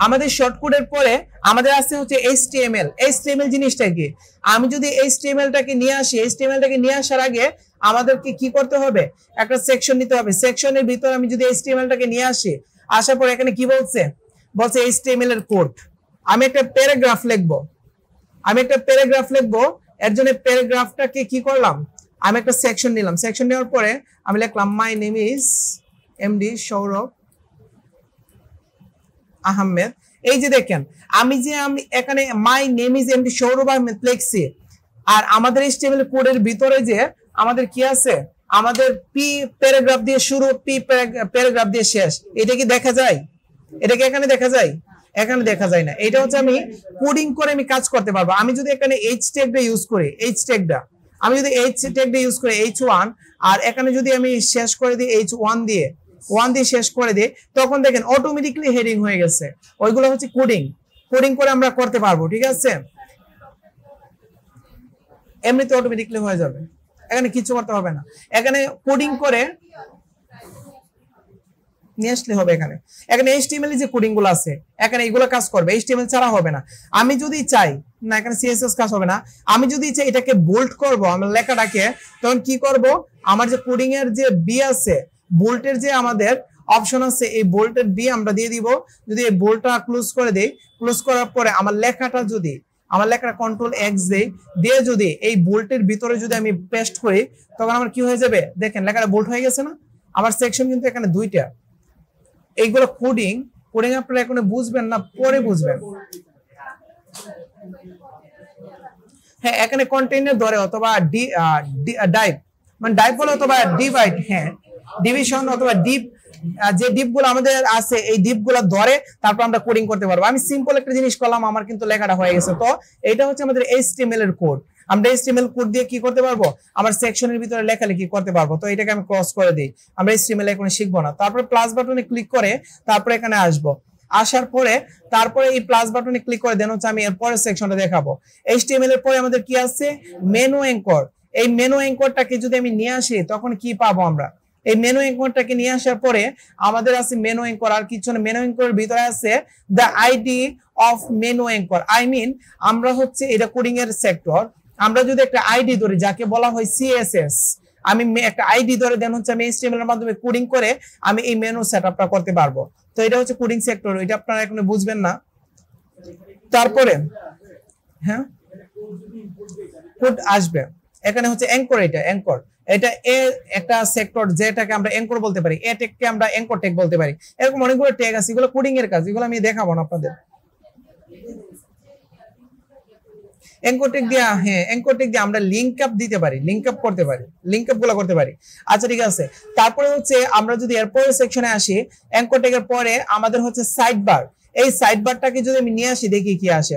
আমাদের শর্ট কোডের পরে আমাদের আছে হচ্ছে HTML। HTML জিনিসটা কি? আমি যদি HTML-টাকে নিয়ে আসি, HTML-টাকে নিয়ে আসার আগে আমাদেরকে কি করতে হবে? একটা সেকশন নিতে হবে। সেকশনের ভিতর আমি যদি HTML-টাকে নিয়ে আসি, আসার পর এখানে কি বলছে? বলছে HTML এর কোড। আমি একটা প্যারাগ্রাফ লিখবো। এর জন্য প্যারাগ্রাফটাকে কি করলাম? আমি একটা সেকশন নিলাম। সেকশন নেওয়ার পরে আমি লিখলাম my name is MD Sourav Ahmed. এই যে দেখেন, আমি এখানে my name is MD Sourav Ahmed লিখছি, আর আমাদের HTML কোডের ভিতরে যে আমাদের কি আছে? আমাদের পি প্যারাগ্রাফ দিয়ে শুরু, পি প্যারাগ্রাফ দিয়ে শেষ। এটা কি দেখা যায়? এটা কি এখানে দেখা যায়? এখানে দেখা যায় না। এটা হচ্ছে আমি কোডিং করে আমি কাজ করতে পারবো। আমি যদি এখানে H ট্যাগটা ইউজ করি, আমি যদি H ট্যাগটা ইউজ করি H1, আর এখানে যদি আমি শেষ করে দিই H1 দিয়ে, 1 দিয়ে শেষ করে দিই, তখন দেখেন অটোমেটিক্যালি হেডিং হয়ে গেছে। ওইগুলো হচ্ছে কোডিং করে আমরা করতে পারবো। ঠিক আছে, এমনিতে অটোমেটিক্যালি হয়ে যাবে, এখানে কিছু করতে হবে না। এখানে কোডিং করে নিয়ে আসলে হবে। এখানে HTML যে কোডিং গুলো আছে, এখানে এগুলো কাজ করবে, HTML ছাড়া হবে না। আমি যদি চাই না, এখানে CSS কাজ হবে না। আমি যদি চাই এটাকে বোল্ড করব, আমার লেখাটাকে, তখন কি করব? আমার যে কোডিং এর যে বি আছে, বোল্টের যে আমাদের অপশন আছে, এই বোল্টের বি আমরা দিয়ে দিব। যদি এই বোল্টটা ক্লোজ করে দেই, ক্লোজ করার পরে আমার লেখাটা কন্ট্রোল এক্স দিয়ে যদি এই বোল্টের ভিতরে যদি আমি পেস্ট করি, তখন আমার কি হয়ে যাবে? দেখেন লেখাটা বোল্ট হয়ে গেছে না? আমার সেকশন কিন্তু এখানে দুইটা। এইগুলো কোডিং আপনারা এখন বুঝবেন না, পরে বুঝবেন। হ্যাঁ, এখানে কন্টেইনার ধরে অথবা ডাইভ, মানে ডাইভ বলে অথবা ডিভাইড, হ্যাঁ ডিভিশন অথবা ডিপ, যে ডিপগুলো আমাদের আছে এই ডিপগুলো ধরে তারপর আমরা কোডিং করতে পারবো। আমি সিম্পল একটা জিনিস করলাম, আমার কিন্তু লেখাটা হয়ে গেছে। তো এটা হচ্ছে আমাদের HTML এর কোড। আমরা HTML কোড দিয়ে কি করতে পারবো? আমার সেকশনের ভিতরে লেখালেখি করতে পারবো। তো এটাকে আমি ক্রস করে দিই, আমরা HTML এখন শিখবো না। তারপরে প্লাস বাটনে ক্লিক করে তারপরে এখানে আসবো। আসার পরে তারপরে এই প্লাস বাটনে ক্লিক করে দেন হচ্ছে আমি এর পরের সেকশনটা দেখাবো। HTML এর পরে আমাদের কি আছে? Menu anchor. এই মেনু অ্যাঙ্করটাকে যদি আমি নিয়ে আসি, তখন কি পাবো আমরা? এই মেনু অ্যাঙ্করটাকে নিয়ে আসার পরে আমাদের আছে মেনু অ্যাঙ্কর, আর কিছু না। মেনু অ্যাঙ্করের ভিতরে আছে the ID of menu anchor. আমরা হচ্ছে এটা কোডিং এর সেক্টর। আমরা যদি একটা আইডি ধরি, যাকে বলা হয় CSS, আমি একটা আইডি ধরে দেন হচ্ছে আমি HTML এর মাধ্যমে কোডিং করে আমি এই মেনু সেটআপটা করতে পারবো। তো এটা হচ্ছে কোডিং সেক্টর, এটা আপনারা এখন বুঝবেন না। তারপরে হ্যাঁ, কোড আসবে। এখানে হচ্ছে অ্যাঙ্কর, এটা একটা সেক্টর, যেটাকে আমরা অ্যাঙ্কর বলতে পারি। এ ট্যাগকে আমরা অ্যাঙ্কর ট্যাগ বলতে পারি। এরকম অনেকগুলো ট্যাগ আছে, এগুলো কোডিং এর কাজ, এগুলো আমি দেখাবো না আপনাদের। অ্যাঙ্কর ট্যাগ দিয়ে, হ্যাঁ অ্যাঙ্কর ট্যাগ দিয়ে আমরা লিংক আপ দিতে পারি, লিংক আপ করতে পারি। আচ্ছা ঠিক আছে। তারপরে হচ্ছে আমরা যদি এরপরের সেকশনে আসি, অ্যাঙ্কর ট্যাগের পরে আমাদের হচ্ছে সাইড বার। এই সাইড বারটাকে যদি আমি নিয়ে আসি, দেখি কি আসে।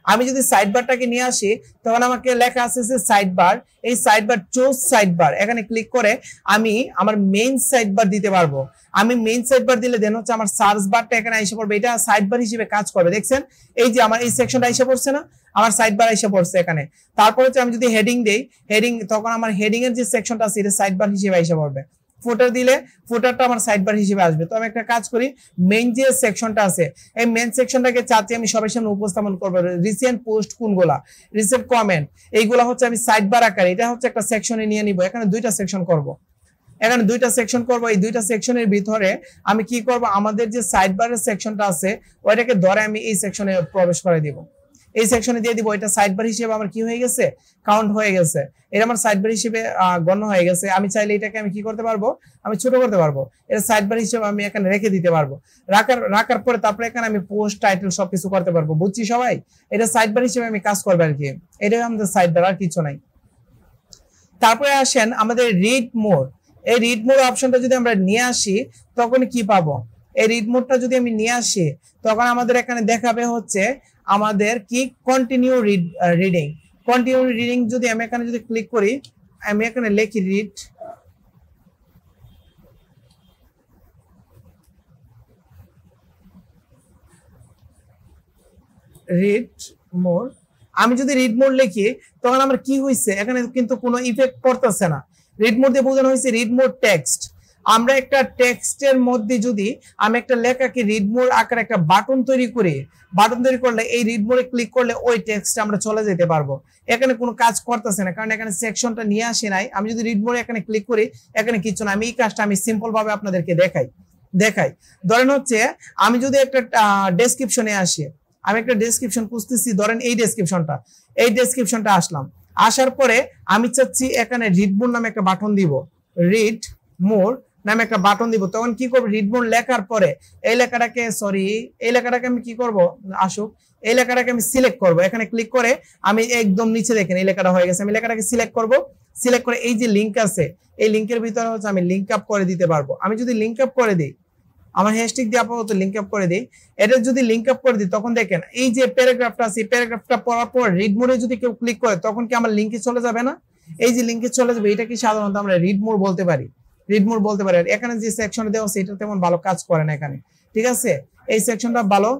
আমি যদি সাইড বারটাকে নিয়ে আসি, তখন আমাকে লেখা আছে সাইড বার। এই side bar, choose side bar, এখানে ক্লিক করে আমি আমার মেইন সাইড বার দিতে পারবো। আমি মেইন সাইড বার দিলে দেন হচ্ছে আমার সার্চ বারটা এখানে এসে পড়বে, এটা সাইড বার হিসেবে কাজ করবে। দেখছেন এই যে আমার এই সেকশনটা এসে পড়ছে না, আমার সাইড বার এসে পড়ছে এখানে। তারপর হচ্ছে আমি যদি হেডিং দেই, তখন আমার হেডিং এর যে সেকশনটা আছে এটা সাইড বার হিসেবে এসে পড়বে। ফুটার দিলে ফুটারটা আমার সাইড বার হিসেবে আসবে। তো আমি একটা কাজ করি, মেইন যে সেকশনটা আছে, এই মেইন সেকশনটাকে চাচ্ছি আমি সবার সামনে উপস্থাপন করবো। রিসেন্ট পোস্ট কোনগুলা, রিসেন্ট কমেন্ট, এইগুলা হচ্ছে আমি সাইড বার আকারে, এটা হচ্ছে একটা সেকশনে নিয়ে নিব। এখানে দুইটা সেকশন করব। এই দুইটা সেকশনের ভিতরে আমি কি করব? আমাদের যে সাইড বারের সেকশনটা আছে ওইটাকে ধরে আমি এই সেকশনে প্রবেশ করে দিব, এই সেকশনে দিয়ে দিব। এটা সাইড বার হিসেবে আমার কি হয়ে গেছে? কাউন্ট হয়ে গেছে। এটা আমার সাইড বার হিসেবে গণ্য হয়ে গেছে। আমি চাইলে এটাকে আমি কি করতে পারবো? আমি ছোট করতে পারবো। এটা সাইড বার হিসেবে আমি এখানে রেখে দিতে পারবো। রাখার পরে তারপরে এখানে আমি পোস্ট, টাইটেল সবকিছু করতে পারবো। বুঝছি সবাই? এটা সাইড বার হিসেবে আমি কাজ করবো আর কি। এটাই আমাদের সাইড বার, আর কিছু নাই। তারপরে আসেন আমাদের রিড মোর। এই রিড মোর অপশনটা যদি আমরা নিয়ে আসি, তখন কি পাবো? এই রিড মোডটা যদি আমি নিয়ে আসি, তখন আমাদের এখানে দেখাবে হচ্ছে আমাদের কি কন্টিনিউ রিডিং। যদি আমি এখানে যদি ক্লিক করি, আমি এখানে লিখি রিড মোর। আমি যদি রিড মোড লিখি, তখন আমার কি হয়েছে? এখানে কিন্তু কোনো ইফেক্ট পড়তেছে না। রিড মোড দিয়ে বোঝানো হয়েছে রিড মোড টেক্সট। আমরা একটা টেক্সটের মধ্যে যদি আমি একটা লেখাকে রিড মোর আকারে একটা বাটন তৈরি করি, বাটন তৈরি করলে এই রিড মোরে ক্লিক করলে ওই টেক্সটে আমরা চলে যেতে পারবো। এখানে কোনো কাজ করতেছে না, কারণ এখানে সেকশনটা নিয়ে আসে নাই। আমি যদি রিড মোরে এখানে ক্লিক করি, এখানে কিছু না। আমি এই কাজটা আমি সিম্পল ভাবে আপনাদেরকে দেখাই। ধরেন হচ্ছে আমি যদি একটা ডেসক্রিপশনে আসি, আমি একটা ডেসক্রিপশন খুঁজতেছি, ধরেন এই ডেসক্রিপশনটা আসলাম। আসার পরে আমি চাচ্ছি এখানে রিড মোর নামে একটা বাটন দিব, রিড মোর নামে একটা বাটন দিব। তখন কি করবো, রিড মোর লেখার পরে এই লেখাটাকে আমি কি করব, আসুক, এই লেখাটাকে আমি সিলেক্ট করব। এখানে ক্লিক করে আমি একদম নিচে দেখেন এই লেখাটা হয়ে গেছে। আমি লেখাটাকে সিলেক্ট করব, সিলেক্ট করে এই যে লিঙ্ক আছে, এই লিঙ্কের ভিতরে হচ্ছে আমি লিঙ্ক আপ করে দিতে পারবো। আমি যদি লিঙ্ক আপ করে দিই, আমার হ্যাশট্যাগ দিয়ে আপাতত লিঙ্ক আপ করে দিই, এটা যদি লিঙ্ক আপ করে দিই, তখন দেখেন এই যে প্যারাগ্রাফটা আছে, প্যারাগ্রাফটা পড়ার পর রিড মোরে যদি কেউ ক্লিক করে, তখন কি আমার লিঙ্কে চলে যাবে না? এই যে লিঙ্কে চলে যাবে, এটা কি সাধারণত আমরা রিড মোর বলতে পারি। আর এখানে যে সেকশনে দেওয়া আছে এটা তেমন ভালো কাজ করে না এখানে, ঠিক আছে? এই সেকশনটা ভালো।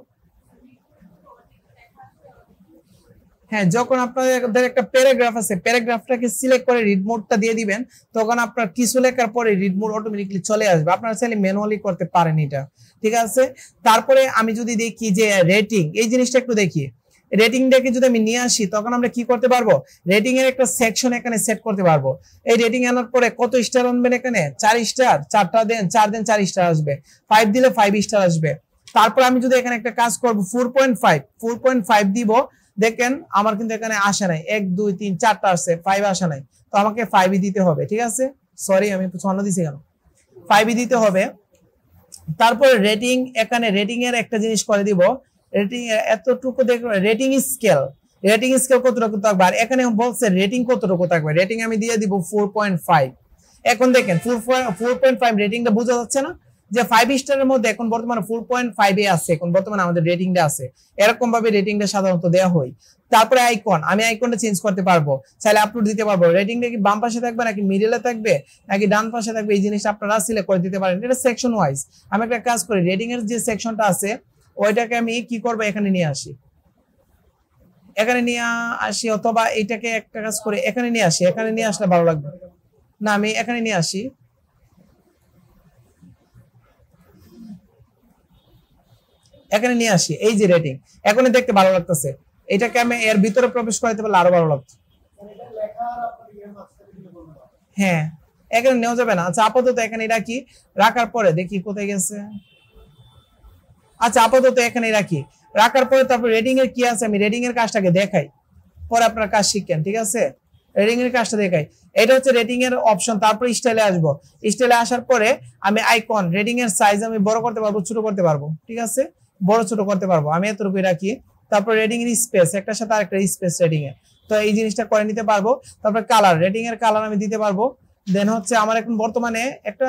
হ্যাঁ, যখন আপনাদের একটা প্যারাগ্রাফ আছে, প্যারাগ্রাফটাকে সিলেক্ট করে রিড মোডটা দিয়ে দিবেন, তখন আপনার কিছু লেখার পরে রিড মোড অটোমেটিক্যালি চলে আসবে। আপনারা চাইলে ম্যানুয়ালি করতে পারেন এটা, ঠিক আছে? তারপরে আমি যদি দেখি যে রেটিং, এই জিনিসটা একটু দেখি, রেটিংটাকে যদি আমি নিয়ে আসি, তখন আমরা কি করতে পারবো, রেটিং এর একটা সেকশন এখানে সেট করতে পারবো। এই রেটিং আনার পরে কত স্টার আনবেন, এখানে 4 স্টার, 4টা দেন, 4 দেন 4 স্টার আসবে, 5 দিলে 5 স্টার আসবে। তারপর আমি যদি এখানে একটা কাজ করব, 4.5 দিব, দেখেন আমার কিন্তু এখানে আসে নাই, 1 2 3 4টা আসছে, 5 আসে নাই, তো আমাকে 5ই দিতে হবে, ঠিক আছে? সরি, আমি শূন্য দিছি কেন, 5ই দিতে হবে। তারপর রেটিং, এখানে রেটিং এর একটা জিনিস করে দিব, রেটিং এতটুকু দেখো, রেটিং স্কেল কতটুকু থাকবে, আর এখানে বলছে রেটিং কতটুকু থাকবে, রেটিং আমি দিয়ে দিব 4.5। এখন দেখেন 4.5 রেটিংটা বোঝা যাচ্ছে না, যে 5 স্টারের মধ্যে এখন বর্তমানে 4.5 এ আছে, এখন বর্তমানে আমাদের রেটিংটা আছে। এরকম ভাবে রেটিংটা সাধারণত দেওয়া হয়। তারপরে আইকন, আমি আইকনটা চেঞ্জ করতে পারবো, চাইলে আপলোড দিতে পারবো। রেটিংটা কি বাম পাশে থাকবে নাকি মিডলে থাকবে নাকি ডান পাশে থাকবে, এই জিনিসটা আপনারা সিলেক্ট করে দিতে পারেন। এটা সেকশন ওয়াইজ। আমি একটা কাজ করি, রেটিং এর যে সেকশনটা আছে ওইটাকে আমি কি করবো, এখানে নিয়ে আসি, অথবা এইটাকে একটা কাজ করে এখানে নিয়ে আসি, এখানে নিয়ে আসলে ভালো লাগবে না, আমি এখানে নিয়ে আসি। এই যে রেটিং, এখন দেখতে ভালো লাগতেছে, এটাকে আমি এর ভিতরে প্রবেশ করাইতে পারলে আরো ভালো লাগতো। হ্যাঁ, এখানে নেওয়া যাবে না। আচ্ছা, আপাতত এখানে রাখি, রাখার পরে দেখি কোথায় গেছে। আচ্ছা, আপাতত এখানে রাখার পরে তারপর রেটিং এর কি আছে, আমি রেটিং এর কাজটাকে দেখাই, পরে আপনার কাজ শিখেন, ঠিক আছে? রেটিং এর কাজটা দেখাই, এটা হচ্ছে রেটিং এর অপশন। তারপর স্টাইলে আসবো, স্টাইলে আসার পরে আমি আইকন, রেটিং এর সাইজ আমি বড় করতে পারবো, ছোট করতে পারবো, ঠিক আছে? বড় ছোট করতে পারবো, আমি এতটুকু রাখি। তারপর রেটিং এর স্পেস, একটার সাথে আরেকটা স্পেস রেটিং এর, তো এই জিনিসটা করে নিতে পারবো। তারপর কালার, রেটিং এর কালার আমি দিতে পারবো। দেন হচ্ছে আমার এখন বর্তমানে একটা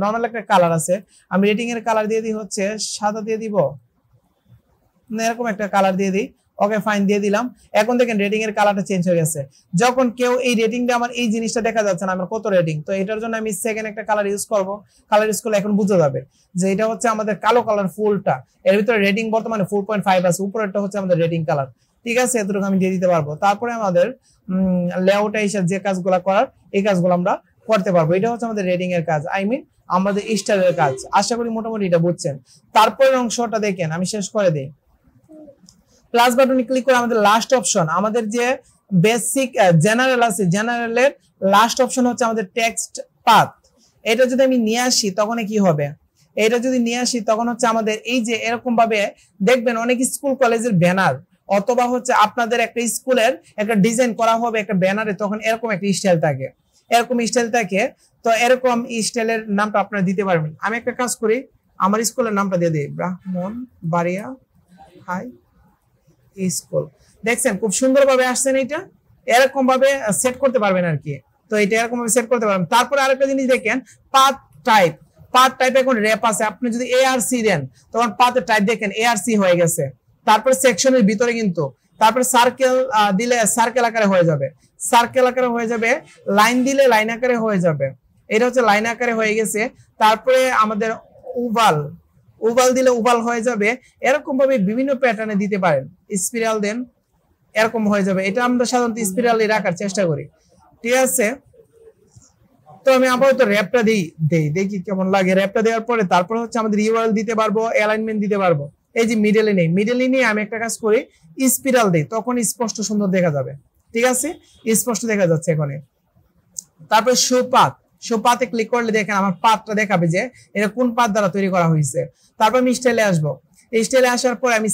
নর্মাল একটা কালার আছে, আমি রেটিং এর কালার দিয়ে দিই হচ্ছে সাদা দিয়ে দিব, এরকম একটা কালার দিয়ে দিই। ওকে, ফাইন, দিয়ে দিলাম। এখন দেখেন রেটিং এর কালারটা চেঞ্জ হয়ে গেছে। যখন কেউ এই রেটিংটা, আমার এই জিনিসটা দেখা যাচ্ছে না আমার কত রেটিং, তো এটার জন্য আমি সেকেন্ড একটা কালার ইউজ করব। কালার ইউজ করলে এখন বোঝা যাবে যে এটা হচ্ছে আমাদের কালো কালার ফুলটা, এর ভিতরে রেটিং বর্তমানে 4.5 আছে, উপরেরটা হচ্ছে আমাদের রেটিং কালার, ঠিক আছে? এতটুকু আমি দিয়ে দিতে পারবো। তারপরে আমাদের লেআউটে এসে যে কাজগুলো করার, এই কাজগুলো আমরা করতে পারবো। এটা হচ্ছে আমাদের রেটিং এর কাজ, আই মিন আমাদের স্টাইলের কাজ। আশা করি মোটামুটি এটা বুঝছেন। তারপরের অংশটা দেখেন, আমি শেষ করে দিই। প্লাস বাটনে ক্লিক করে আমাদের লাস্ট অপশন, আমাদের যে বেসিক জেনারেল আছে, জেনারেলের লাস্ট অপশন হচ্ছে আমাদের টেক্সট পাথ। এটা যদি আমি নিয়ে আসি, তখন কি হবে, এটা যদি নিয়ে আসি তখন হচ্ছে আমাদের এই যে এরকম ভাবে দেখবেন অনেক স্কুল কলেজের ব্যানার, অথবা হচ্ছে আপনাদের একটা স্কুলের একটা ডিজাইন করা হবে একটা ব্যানারে, তখন এরকম একটা স্টাইল থাকে, তো এরকম স্টাইলের নামটা আপনারা দিতে পারবেন। আমি একটা কাজ করি, আমার স্কুলের নামটা দিয়ে দিই, ব্রাহ্মণবাড়িয়া হাই স্কুল। দেখছেন খুব সুন্দরভাবে আসছেন, এটা এরকম ভাবে সেট করতে পারবেন আর কি। তো এটা এরকম ভাবে সেট করতে পারবেন। তারপরে আরেকটা জিনিস দেখেন, পাথ টাইপ এখন র‍্যাপ আছে, আপনি যদি এআরসি দেন তখন পাথের টাইপ দেখেন এআরসি হয়ে গেছে। তারপরে সেকশনের ভিতরে কিন্তু, তারপরে সার্কেল দিলে সার্কেল আকারে হয়ে যাবে, লাইন দিলে লাইন আকারে হয়ে যাবে, এটা হচ্ছে লাইন আকারে হয়ে গেছে। তারপরে আমাদের ওভাল দিলে ওভাল হয়ে যাবে। এরকম ভাবে বিভিন্ন প্যাটার্নে দিতে পারেন। স্পিরাল দেন, এরকম হয়ে যাবে। এটা আমরা সাধারণত স্পিরালে রাখার চেষ্টা করি, ঠিক আছে? তো আমি আপাতত র্যাপটা দেখি কেমন লাগে। র্যাপটা দেওয়ার পরে তারপর হচ্ছে আমাদের ইউআরএল দিতে পারবো, অ্যালাইনমেন্ট দিতে পারবো। এই যে মিডলে নেই, মিডলে নিয়ে আমি একটা কাজ করি, স্পিরাল দিই, তখন স্পষ্ট সুন্দর দেখা যাবে। ঠিক আছে, স্পষ্ট দেখা যাচ্ছে এখন। তারপরে শো পাতে ক্লিক করলে দেখেন আমার পাথটা দেখাবে যে এটা কোন পাথ দ্বারা তৈরি করা হয়েছে। তারপর আমি স্টাইলে আসবো, স্টাইলে আসার পরে আমি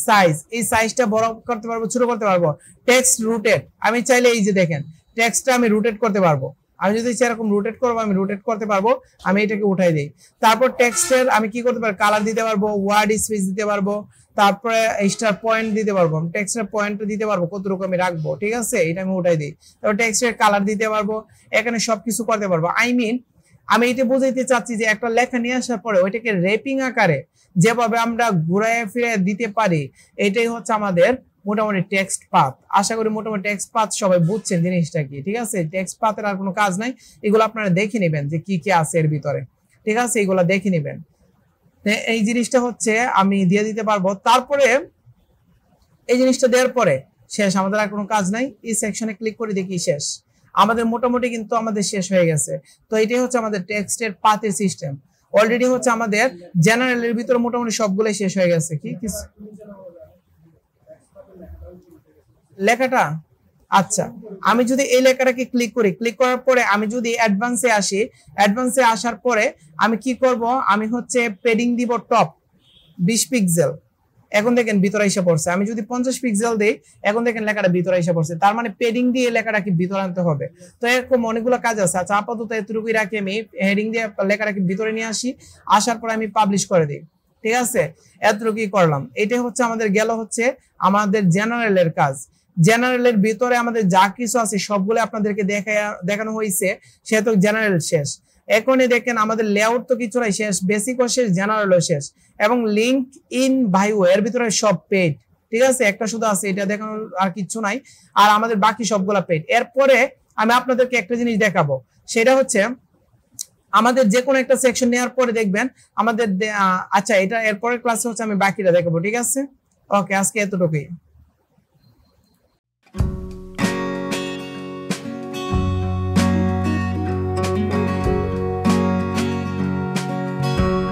এই সাইজটা বড় করতে পারবো, ছোট করতে পারবো। টেক্সট রুটেট, আমি চাইলে এই যে দেখেন টেক্সটটা আমি রুটেট করতে পারবো। আমি যদি সেরকম রুটেট করবো, আমি রুটেট করতে পারবো। আমি এটাকে উঠাই দিই। তারপর টেক্সটের আমি কি করতে পারবো, কালার দিতে পারবো, ওয়ার্ড স্পেস দিতে পারবো, তারপরে স্টার পয়েন্ট দিতে পারবো। টেক্সটের পয়েন্ট দিতে পারবো কতটুকু আমি রাখবো। ঠিক আছে, এটা আমি উঠাই দিই। তারপর টেক্সটের কালার দিতে পারবো, এখানে সবকিছু করতে পারবো। আমি এটা বুঝাইতে চাচ্ছি যে একটা লেখা নিয়ে আসার পরে ওইটাকে র্যাপিং আকারে যেভাবে আমরা ঘুরায় ফিরে দিতে পারি, এটাই হচ্ছে আমাদের মোটামুটি টেক্সট পাথ। আশা করি মোটামুটি টেক্সট পাথ সবাই বুঝছেন জিনিসটা কি। ঠিক আছে, টেক্সট পাথের আর কোনো কাজ নাই, এগুলো আপনারা দেখে নেবেন যে কি কি আছে এর ভিতরে। ঠিক আছে, এগুলো দেখে নেবেন। এই জিনিসটা হচ্ছে আমি দিয়ে দিতে পারবো। তারপরে এই জিনিসটা দেওয়ার পরে শেষ, আমাদের আর কোনো কাজ নাই। এই সেকশনে ক্লিক করে দেখি শেষ, আমাদের মোটামুটি কিন্তু আমাদের শেষ হয়ে গেছে। তো এটাই হচ্ছে আমাদের টেক্সটের পাথের সিস্টেম। অলরেডি হচ্ছে আমাদের জেনারেলের ভিতরে মোটামুটি সবগুলোই শেষ হয়ে গেছে। কি লেখাটা, আচ্ছা আমি যদি এই লেখাটাকে ক্লিক করি, ক্লিক করার পরে আমি যদি অ্যাডভান্সে আসি, অ্যাডভান্সে আসার পরে আমি কি করব, আমি হচ্ছে পেডিং দিব টপ 20 পিক্সেল। এখন দেখেন ভিতরে এসে পড়ছে। আমি যদি 50 পিক্সেল দিই, এখন দেখেন লেখাটা ভিতরে এসে পড়ছে। তার মানে পেডিং দিয়ে লেখাটাকে ভিতরে আনতে হবে। তো এরকম অনেকগুলো কাজ আছে। আচ্ছা আপাতত এতটুকুই রাখি, আমি হেডিং দিয়ে লেখাটাকে ভিতরে নিয়ে আসি, আসার পরে আমি পাবলিশ করে দিই। ঠিক আছে, এতটুকুই করলাম। এটাই হচ্ছে আমাদের গেল হচ্ছে আমাদের জেনারেলের কাজ। জেনারেলের ভিতরে আমাদের যা কিছু আছে সবগুলো আপনাদেরকে দেখানো হয়েছে, সেহেতু জেনারেল শেষ। এখনই দেখেন আমাদের লেআউট তো কিছু নাই, শেষ বেসিকও শেষ, জেনারেলও শেষ, এবং লিঙ্ক ইন বায়ো এর ভিতরে সব পেড। ঠিক আছে, একটা শুধু আছে, এটা দেখানোর আর কিছু নাই। আর আমাদের বাকি সবগুলা পেড। এরপরে আমি আপনাদেরকে একটা জিনিস দেখাবো, সেটা হচ্ছে আমাদের যে কোনো একটা সেকশন নেওয়ার পরে দেখবেন আমাদের আচ্ছা এটা এরপরের ক্লাসে হচ্ছে আমি বাকিটা দেখাবো। ঠিক আছে, ওকে, আজকে এতটুকুই।